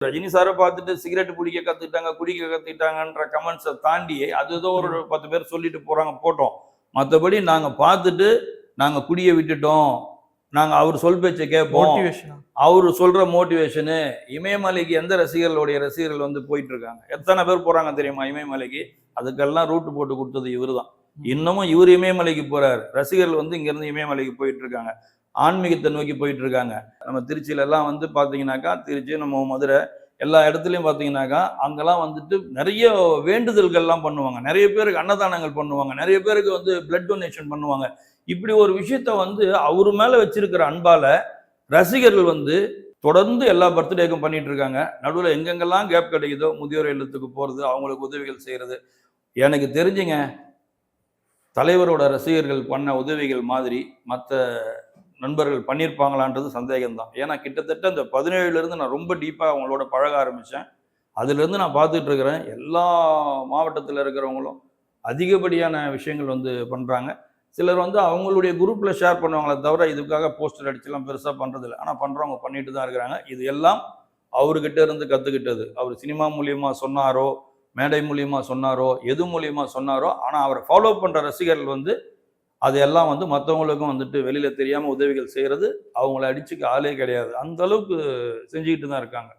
ரஜினி சாரை பார்த்துட்டு சிகரெட் பிடிக்க கத்துக்கிட்டாங்க, குடிக்க கத்துக்கிட்டாங்கன்ற கமெண்ட்ஸை தாண்டி அது ஏதோ ஒரு 10 பேர் சொல்லிட்டு போறாங்க, போட்டோம். மற்றபடி நாங்க பார்த்துட்டு நாங்க குடிய விட்டுட்டோம், நாங்க அவர் சொல் பேச்சை கேட்போம், அவரு சொல்ற மோட்டிவேஷனு. இமயமலைக்கு எந்த ரசிகர்கள் வந்து போயிட்டு இருக்காங்க, எத்தனை பேர் போறாங்க தெரியுமா இமயமலைக்கு? அதுக்கெல்லாம் ரூட் போட்டு கொடுத்தது இவரு தான். இன்னமும் இவர் இமயமலைக்கு போறாரு, ரசிகர்கள் வந்து இங்க இருந்து இமயமலைக்கு போயிட்டு இருக்காங்க, ஆன்மீகத்தை நோக்கி போயிட்டு இருக்காங்க. நம்ம திருச்சியில எல்லாம் வந்து பாத்தீங்கன்னாக்கா, திருச்சி நம்ம மதுரை எல்லா இடத்துலயும் பாத்தீங்கன்னாக்கா, அங்கெல்லாம் வந்துட்டு நிறைய வேண்டுதல்கள்லாம் பண்ணுவாங்க, நிறைய பேருக்கு அன்னதானங்கள் பண்ணுவாங்க, நிறைய பேருக்கு வந்து பிளட் டொனேஷன் பண்ணுவாங்க. இப்படி ஒரு விஷயத்த வந்து அவரு மேல வச்சிருக்கிற அன்பால ரசிகர்கள் வந்து தொடர்ந்து எல்லா பர்த்டேக்கும் பண்ணிட்டு இருக்காங்க. நடுவில் எங்கெங்கெல்லாம் கேப் கிடைக்குதோ முதியோர் இல்லத்துக்கு போறது, அவங்களுக்கு உதவிகள் செய்யறது. எனக்கு தெரிஞ்சுங்க, தலைவரோட ரசிகர்கள் பண்ண உதவிகள் மாதிரி மற்ற நண்பர்கள் பண்ணியிருப்பாங்களான்றது சந்தேகம்தான். ஏன்னா கிட்டத்தட்ட அந்த 17லேருந்து நான் ரொம்ப டீப்பாக அவங்களோட பழக ஆரம்பித்தேன். அதுலேருந்து நான் பார்த்துட்டு இருக்கிறேன், எல்லா மாவட்டத்தில் இருக்கிறவங்களும் அதிகப்படியான விஷயங்கள் வந்து பண்ணுறாங்க. சிலர் வந்து அவங்களுடைய குரூப்பில் ஷேர் பண்ணுவாங்களே தவிர இதுக்காக போஸ்டர் அடிச்சுலாம் பெருசாக பண்ணுறதில்ல. ஆனால் பண்ணுறவங்க பண்ணிட்டு தான் இருக்கிறாங்க. இது எல்லாம் அவர்கிட்ட இருந்து கற்றுக்கிட்டது. அவர் சினிமா மூலியமாக சொன்னாரோ, மேடை மூலியமாக சொன்னாரோ, எது மூலியமாக சொன்னாரோ, ஆனால் அவரை ஃபாலோ பண்ணுற ரசிகர்கள் வந்து அதையெல்லாம் வந்து மற்றவங்களுக்கும் வந்துட்டு வெளியில் தெரியாமல் உதவிகள் செய்கிறது, அவங்கள அடிச்சுக்க ஆளே கிடையாது. அந்த அளவுக்கு செஞ்சுக்கிட்டு தான் இருக்காங்க.